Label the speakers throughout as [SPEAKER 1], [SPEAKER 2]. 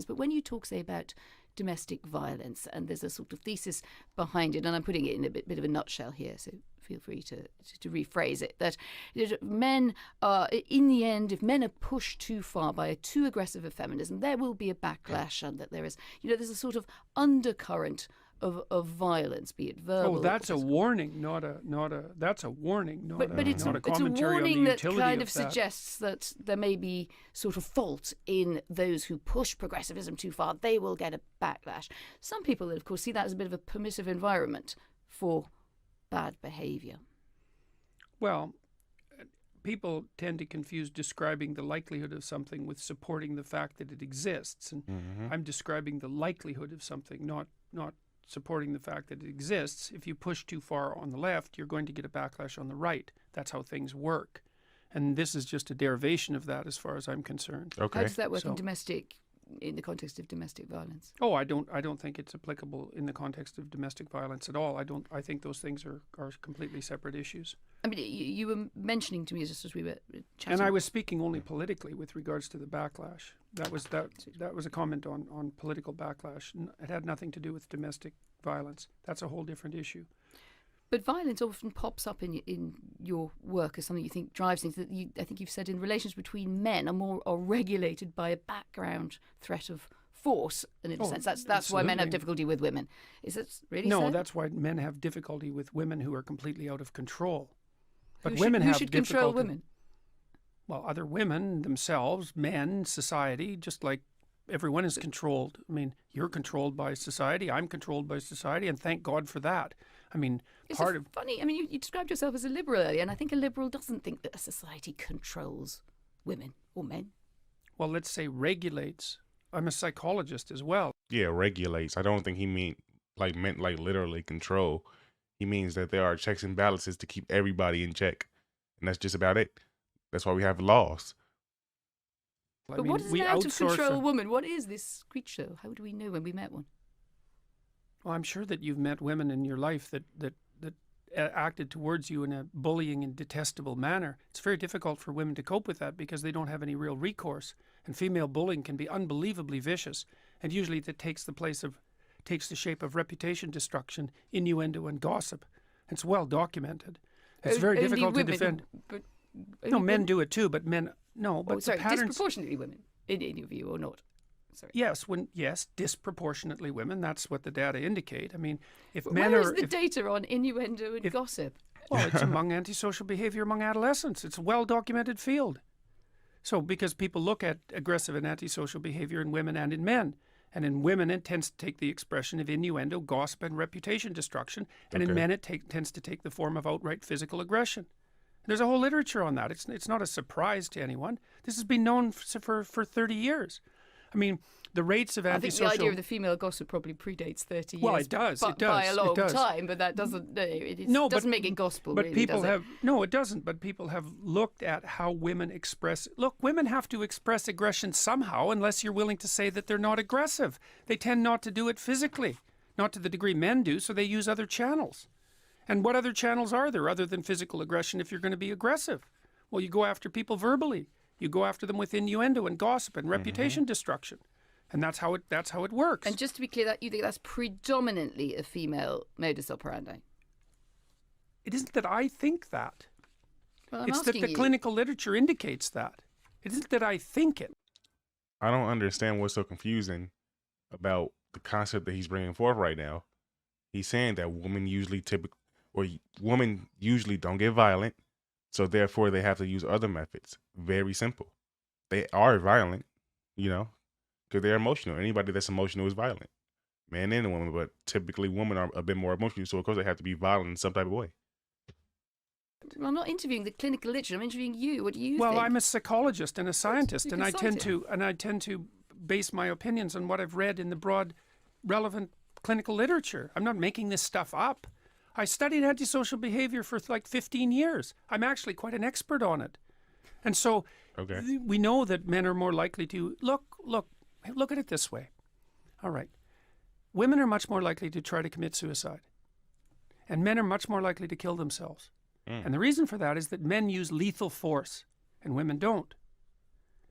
[SPEAKER 1] But when you talk, say, about domestic violence, and there's a sort of thesis behind it, and I'm putting it in a bit of a nutshell here, so feel free to rephrase it, that men are, in the end, if men are pushed too far by a too aggressive of feminism, there will be a backlash, and that there is, there's a sort of undercurrent of violence, be it verbal.
[SPEAKER 2] Oh, that's a warning, not a that's a warning, not
[SPEAKER 1] it's
[SPEAKER 2] a commentary
[SPEAKER 1] warning
[SPEAKER 2] on the
[SPEAKER 1] that
[SPEAKER 2] utility
[SPEAKER 1] kind
[SPEAKER 2] of
[SPEAKER 1] of
[SPEAKER 2] that.
[SPEAKER 1] suggests that there may be sort of fault in those who push progressivism too far. They will get a backlash. Some people, of course, see that as a bit of a permissive environment for bad behaviour.
[SPEAKER 2] Well, people tend to confuse describing the likelihood of something with supporting the fact that it exists. And I'm describing the likelihood of something, not supporting the fact that it exists. If you push too far on the left, you're going to get a backlash on the right. That's how things work. And this is just a derivation of that as far as I'm concerned.
[SPEAKER 1] How does that work in the context of domestic violence?
[SPEAKER 2] Oh, I don't think it's applicable in the context of domestic violence at all. I think those things are completely separate issues.
[SPEAKER 1] I mean, you were mentioning to me just as we were chatting.
[SPEAKER 2] And I was speaking only politically with regards to the backlash. That was a comment on political backlash. It had nothing to do with domestic violence. That's a whole different issue.
[SPEAKER 1] But violence often pops up in your work as something you think drives things. That I think you've said in relations between men are regulated by a background threat of force, and in a sense that's why men have difficulty with women. Is it really so?
[SPEAKER 2] No, that's why men have difficulty with women who are completely out of control. But
[SPEAKER 1] who should control women?
[SPEAKER 2] Well, other women themselves, men, society, just like everyone is controlled. I mean, you're controlled by society, I'm controlled by society, and thank God for that. I mean,
[SPEAKER 1] funny. I mean, you described yourself as a liberal earlier, and I think a liberal doesn't think that a society controls women or men.
[SPEAKER 2] Well, let's say regulates. I'm a psychologist as well.
[SPEAKER 3] Yeah, regulates. I don't think he meant like literally control. He means that there are checks and balances to keep everybody in check, and that's just about it. That's why we have laws.
[SPEAKER 1] But what is an out-of-control woman? What is this creature? How do we know when we met one?
[SPEAKER 2] Well, I'm sure that you've met women in your life that acted towards you in a bullying and detestable manner. It's very difficult for women to cope with that because they don't have any real recourse. And female bullying can be unbelievably vicious. And usually that takes the shape of reputation destruction, innuendo, and gossip. It's well documented. It's very difficult to defend. No, men do it too, but men no. But the patterns,
[SPEAKER 1] disproportionately women, in your view, or not? Sorry.
[SPEAKER 2] Yes, disproportionately women. That's what the data indicate. I mean, if
[SPEAKER 1] but
[SPEAKER 2] men
[SPEAKER 1] where
[SPEAKER 2] are...
[SPEAKER 1] is the data on innuendo and gossip?
[SPEAKER 2] Well, it's among antisocial behavior among adolescents. It's a well-documented field. So, because people look at aggressive and antisocial behavior in women and in men. And in women, it tends to take the expression of innuendo, gossip, and reputation destruction. And in men, it tends to take the form of outright physical aggression. There's a whole literature on that. It's not a surprise to anyone. This has been known for 30 years. I mean, the rates of antisocial...
[SPEAKER 1] I think the idea of the female gossip probably predates 30 years.
[SPEAKER 2] Well, it does.
[SPEAKER 1] By a long time, but that doesn't... doesn't make it gospel,
[SPEAKER 2] but
[SPEAKER 1] really,
[SPEAKER 2] people
[SPEAKER 1] does
[SPEAKER 2] have...
[SPEAKER 1] it?
[SPEAKER 2] No, it doesn't. But people have looked at how women express... Look, women have to express aggression somehow unless you're willing to say that they're not aggressive. They tend not to do it physically, not to the degree men do, so they use other channels. And what other channels are there other than physical aggression if you're going to be aggressive? Well, you go after people verbally. You go after them with innuendo and gossip and reputation destruction. And that's how it works.
[SPEAKER 1] And just to be clear, that you think that's predominantly a female modus operandi?
[SPEAKER 2] It isn't that I think that.
[SPEAKER 1] Well,
[SPEAKER 2] it's that the clinical literature indicates that. It isn't that I think it.
[SPEAKER 3] I don't understand what's so confusing about the concept that he's bringing forth right now. He's saying that women usually don't get violent, so therefore they have to use other methods. Very simple. They are violent, because they're emotional. Anybody that's emotional is violent, man and woman. But typically, women are a bit more emotional, so of course they have to be violent in some type of way.
[SPEAKER 1] I'm not interviewing the clinical literature. I'm interviewing you. What do you think?
[SPEAKER 2] Well, I'm a psychologist and a scientist, and I tend to base my opinions on what I've read in the broad, relevant clinical literature. I'm not making this stuff up. I studied antisocial behavior for like 15 years. I'm actually quite an expert on it. And so we know that men are more likely to look at it this way. All right. Women are much more likely to try to commit suicide. And men are much more likely to kill themselves. And the reason for that is that men use lethal force and women don't.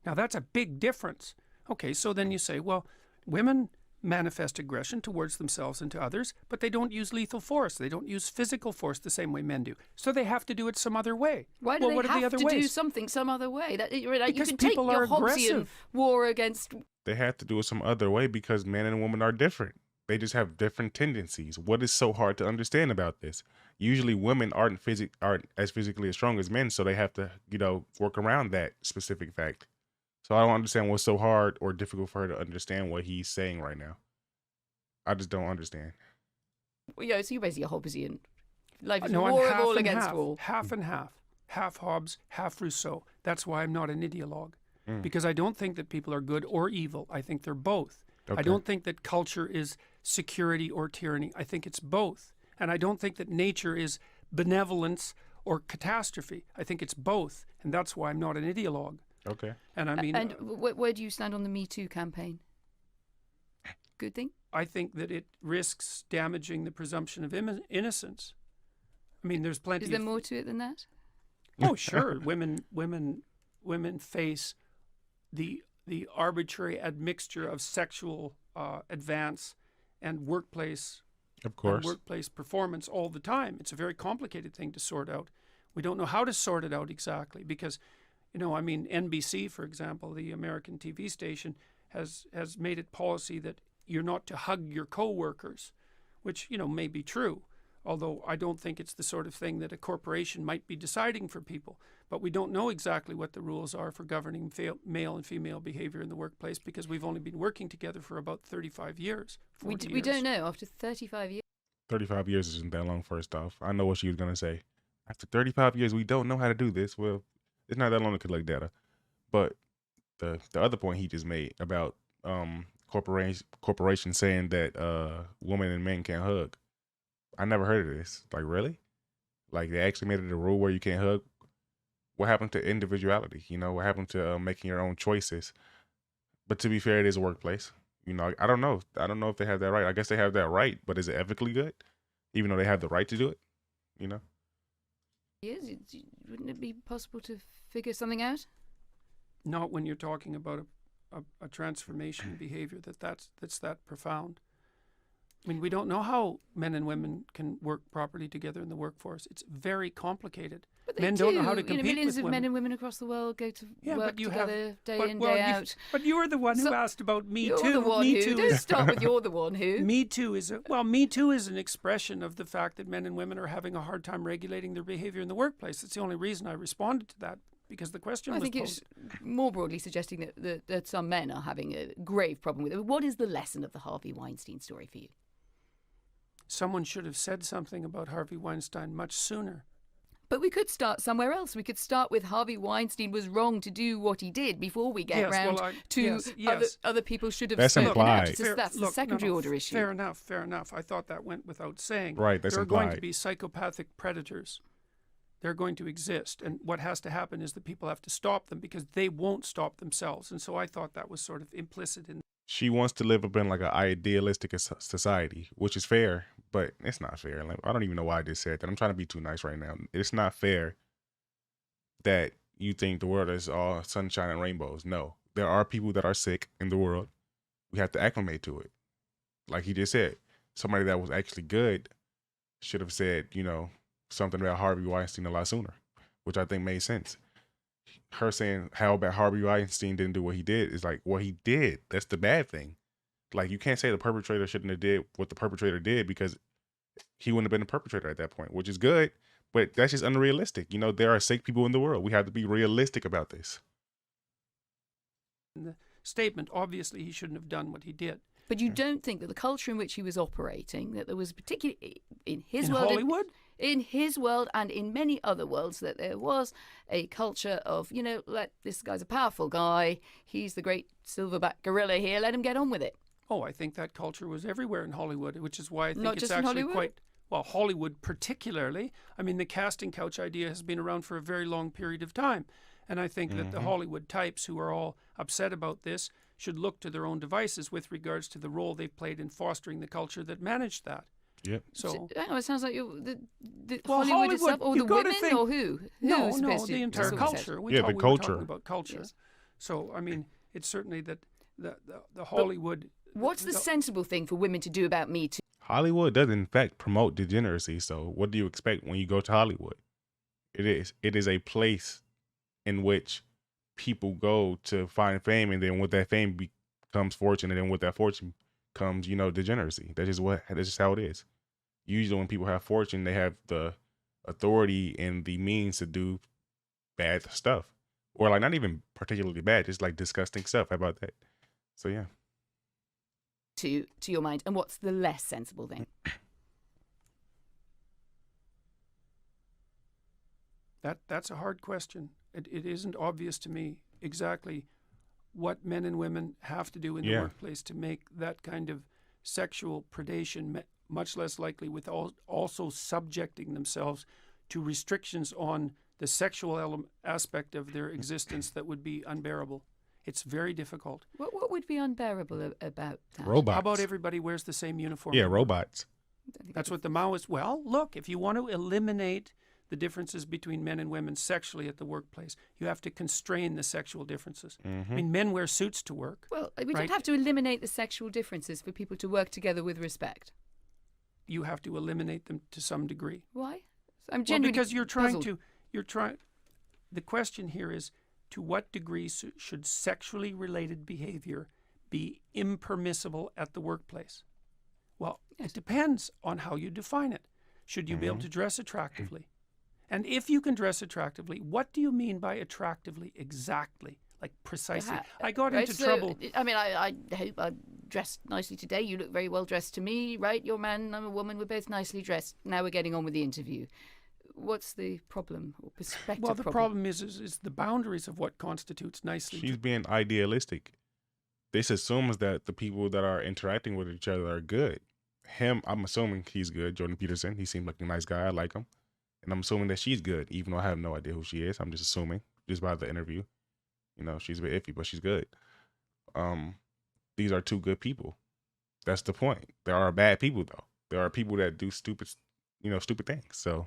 [SPEAKER 2] Now that's a big difference. Okay, so then you say, well, women manifest aggression towards themselves and to others, but they don't use lethal force. They don't use physical force the same way men do. So they have to do it some other way.
[SPEAKER 1] Why do
[SPEAKER 2] what
[SPEAKER 1] they
[SPEAKER 2] are the
[SPEAKER 1] have
[SPEAKER 2] other
[SPEAKER 1] to do
[SPEAKER 2] ways?
[SPEAKER 1] something some other way? That you
[SPEAKER 2] Because
[SPEAKER 1] can take
[SPEAKER 2] people
[SPEAKER 1] your
[SPEAKER 2] are
[SPEAKER 1] Hobbesian
[SPEAKER 2] aggressive.
[SPEAKER 1] war against.
[SPEAKER 3] They have to do it some other way because men and women are different. They just have different tendencies. What is so hard to understand about this? Usually women aren't as physically as strong as men, so they have to, work around that specific fact. So I don't understand what's so hard or difficult for her to understand what he's saying right now. I just don't understand.
[SPEAKER 1] Yeah, so you're basically a Hobbesian. Life is
[SPEAKER 2] No, I'm
[SPEAKER 1] war of
[SPEAKER 2] half
[SPEAKER 1] all
[SPEAKER 2] and
[SPEAKER 1] against
[SPEAKER 2] half.
[SPEAKER 1] all.
[SPEAKER 2] Half and half. Half Hobbes, half Rousseau. That's why I'm not an ideologue. Because I don't think that people are good or evil. I think they're both.
[SPEAKER 3] Okay.
[SPEAKER 2] I don't think that culture is security or tyranny. I think it's both. And I don't think that nature is benevolence or catastrophe. I think it's both. And that's why I'm not an ideologue.
[SPEAKER 3] Okay.
[SPEAKER 2] And I mean...
[SPEAKER 1] And where do you stand on the Me Too campaign? Good thing?
[SPEAKER 2] I think that it risks damaging the presumption of innocence. I mean, there's plenty
[SPEAKER 1] Is there more to it than that?
[SPEAKER 2] Oh, sure. Women face the arbitrary admixture of sexual advance and workplace performance all the time. It's a very complicated thing to sort out. We don't know how to sort it out exactly because, NBC, for example, the American TV station, has made it policy that you're not to hug your co-workers, which, may be true. Although I don't think it's the sort of thing that a corporation might be deciding for people. But we don't know exactly what the rules are for governing male and female behavior in the workplace because we've only been working together for about 35 years.
[SPEAKER 1] We don't know after 35 years.
[SPEAKER 3] 35 years isn't that long, first off. I know what she was going to say. After 35 years, we don't know how to do this. Well, it's not that long to collect data. But the other point he just made about corporations saying that women and men can't hug. I never heard of this. Like, really? Like, they actually made it a rule where you can't hug? What happened to individuality? What happened to making your own choices? But to be fair, it is a workplace. I don't know. I don't know if they have that right. I guess they have that right, but is it ethically good? Even though they have the right to do it,
[SPEAKER 1] Yes, wouldn't it be possible to figure something out?
[SPEAKER 2] Not when you're talking about a transformation in behavior that's that profound. I mean, we don't know how men and women can work properly together in the workforce. It's very complicated.
[SPEAKER 1] But
[SPEAKER 2] men don't know how to compete
[SPEAKER 1] millions
[SPEAKER 2] with
[SPEAKER 1] of
[SPEAKER 2] women.
[SPEAKER 1] men and women across the world go to work together day in,
[SPEAKER 2] well,
[SPEAKER 1] day out.
[SPEAKER 2] But you were the one who asked about Me
[SPEAKER 1] You're
[SPEAKER 2] Too.
[SPEAKER 1] the one
[SPEAKER 2] Me
[SPEAKER 1] who.
[SPEAKER 2] Too
[SPEAKER 1] Don't
[SPEAKER 2] is
[SPEAKER 1] start with you're the one who.
[SPEAKER 2] Me Too is Me Too is an expression of the fact that men and women are having a hard time regulating their behavior in the workplace. That's the only reason I responded to that, because the question was
[SPEAKER 1] I think
[SPEAKER 2] posed.
[SPEAKER 1] it's more broadly suggesting that some men are having a grave problem with it. What is the lesson of the Harvey Weinstein story for you?
[SPEAKER 2] Someone should have said something about Harvey Weinstein much sooner.
[SPEAKER 1] But we could start somewhere else. We could start with Harvey Weinstein was wrong to do what he did before we get round to other people should have
[SPEAKER 3] That's
[SPEAKER 1] spoken
[SPEAKER 3] implied.
[SPEAKER 1] out. That's a secondary order issue.
[SPEAKER 2] Fair enough. I thought that went without saying.
[SPEAKER 3] Right, that's
[SPEAKER 2] There are
[SPEAKER 3] implied.
[SPEAKER 2] going to be psychopathic predators. They're going to exist. And what has to happen is that people have to stop them because they won't stop themselves. And so I thought that was sort of implicit in.
[SPEAKER 3] She wants to live up in like an idealistic society, which is fair, but it's not fair. Like, I don't even know why I just said that. I'm trying to be too nice right now. It's not fair that you think the world is all sunshine and rainbows. No, there are people that are sick in the world. We have to acclimate to it. Like he just said, somebody that was actually good should have said, something about Harvey Weinstein a lot sooner, which I think made sense. Her saying how about Harvey Weinstein didn't do what he did is like, what he did, that's the bad thing. Like, you can't say the perpetrator shouldn't have did what the perpetrator did because he wouldn't have been the perpetrator at that point, which is good, but that's just unrealistic. There are sick people in the world. We have to be realistic about this.
[SPEAKER 2] In the statement, obviously he shouldn't have done what he did.
[SPEAKER 1] But you don't think that the culture in which he was operating, that there was particularly in his
[SPEAKER 2] In
[SPEAKER 1] world,
[SPEAKER 2] Hollywood?
[SPEAKER 1] in his world and in many other worlds, that there was a culture of, this guy's a powerful guy. He's the great silverback gorilla here. Let him get on with it.
[SPEAKER 2] Oh, I think that culture was everywhere in Hollywood, which is why I think
[SPEAKER 1] Not
[SPEAKER 2] it's
[SPEAKER 1] just in
[SPEAKER 2] actually
[SPEAKER 1] Hollywood?
[SPEAKER 2] quite... Well, Hollywood particularly. I mean, the casting couch idea has been around for a very long period of time. And I think that the Hollywood types who are all upset about this should look to their own devices with regards to the role they've played in fostering the culture that managed that.
[SPEAKER 3] Yep.
[SPEAKER 2] So,
[SPEAKER 1] hang on, it sounds like the
[SPEAKER 2] Well,
[SPEAKER 1] Hollywood itself, or the
[SPEAKER 2] you've got to
[SPEAKER 1] women,
[SPEAKER 2] think-
[SPEAKER 1] or who?
[SPEAKER 2] no,
[SPEAKER 1] Who's supposed to
[SPEAKER 2] the entire
[SPEAKER 1] sort of
[SPEAKER 2] culture.
[SPEAKER 3] Yeah,
[SPEAKER 2] We
[SPEAKER 3] the
[SPEAKER 2] were
[SPEAKER 3] culture.
[SPEAKER 2] talking about culture.
[SPEAKER 1] Yes.
[SPEAKER 2] So, I mean, it's certainly that the Hollywood.
[SPEAKER 1] What's the sensible thing for women to do about Me Too?
[SPEAKER 3] Hollywood does in fact promote degeneracy. So what do you expect when you go to Hollywood? It is a place in which people go to find fame, and then with that fame becomes fortune, and then with that fortune comes, degeneracy. That's just how it is. Usually when people have fortune, they have the authority and the means to do bad stuff, or like not even particularly bad, just like disgusting stuff. How about that? So yeah.
[SPEAKER 1] To your mind, and what's the less sensible thing?
[SPEAKER 2] That's a hard question. It isn't obvious to me exactly what men and women have to do in the workplace to make that kind of sexual predation much less likely, with also subjecting themselves to restrictions on the sexual aspect of their existence that would be unbearable. It's very difficult.
[SPEAKER 1] What would be unbearable about that?
[SPEAKER 3] Robots.
[SPEAKER 2] How about everybody wears the same uniform?
[SPEAKER 3] Yeah, robots.
[SPEAKER 2] That's what the Maoists... Well, look, if you want to eliminate the differences between men and women sexually at the workplace, you have to constrain the sexual differences.
[SPEAKER 3] Mm-hmm.
[SPEAKER 2] I mean, men wear suits to work.
[SPEAKER 1] Well, we
[SPEAKER 2] right?
[SPEAKER 1] don't have to eliminate the sexual differences for people to work together with respect.
[SPEAKER 2] You have to eliminate them to some degree.
[SPEAKER 1] Why? I'm genuinely
[SPEAKER 2] because you're trying
[SPEAKER 1] puzzled.
[SPEAKER 2] the question here is, to what degree should sexually related behavior be impermissible at the workplace? Well, it depends on how you define it. Should you be able to dress attractively? And if you can dress attractively, what do you mean by attractively exactly? Like precisely. I got into trouble.
[SPEAKER 1] I mean, I hope I'm dressed nicely today. You look very well dressed to me, right? You're a man, I'm a woman. We're both nicely dressed. Now we're getting on with the interview. What's the problem or perspective?
[SPEAKER 2] Well, the problem is the boundaries of what constitutes nicely.
[SPEAKER 3] She's being idealistic. This assumes that the people that are interacting with each other are good. I'm assuming he's good, Jordan Peterson. He seemed like a nice guy. I like him. And I'm assuming that she's good, even though I have no idea who she is. I'm just assuming, just by the interview. She's a bit iffy, but she's good. These are two good people. That's the point. There are bad people, though. There are people that do stupid things. So,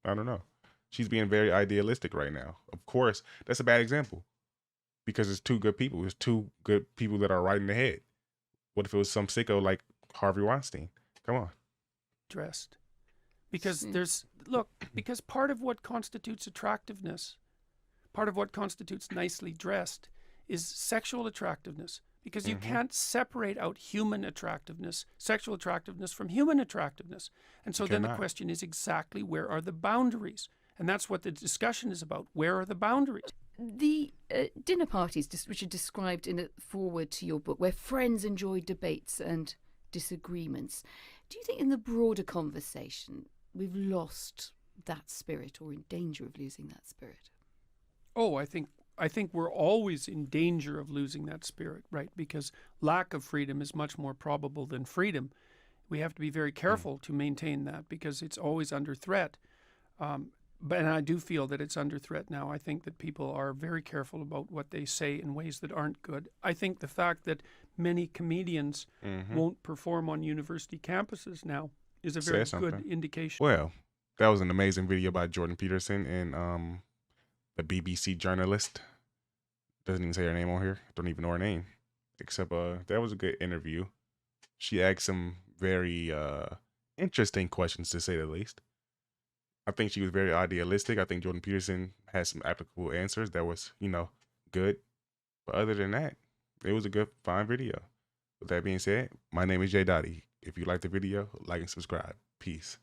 [SPEAKER 3] I don't know. She's being very idealistic right now. Of course, that's a bad example because it's two good people. It's two good people that are right in the head. What if it was some sicko like Harvey Weinstein? Come on.
[SPEAKER 2] Dressed. Because because part of what constitutes attractiveness, part of what constitutes nicely dressed is sexual attractiveness. Because you can't separate out human attractiveness, sexual attractiveness from human attractiveness. And so then the question is exactly where are the boundaries? And that's what the discussion is about. Where are the boundaries?
[SPEAKER 1] The dinner parties, which are described in a foreword to your book, where friends enjoy debates and disagreements. Do you think in the broader conversation we've lost that spirit or in danger of losing that spirit?
[SPEAKER 2] Oh, I think we're always in danger of losing that spirit, right? Because lack of freedom is much more probable than freedom. We have to be very careful to maintain that because it's always under threat. But I do feel that it's under threat now. I think that people are very careful about what they say in ways that aren't good. I think the fact that many comedians won't perform on university campuses now is a very good indication.
[SPEAKER 3] Well, that was an amazing video by Jordan Peterson and the BBC journalist. Doesn't even say her name on here. Don't even know her name. Except that was a good interview. She asked some very interesting questions, to say the least. I think she was very idealistic. I think Jordan Peterson had some applicable answers that was, good. But other than that, it was a good, fine video. With that being said, my name is Jay Dottie. If you like the video, like and subscribe. Peace.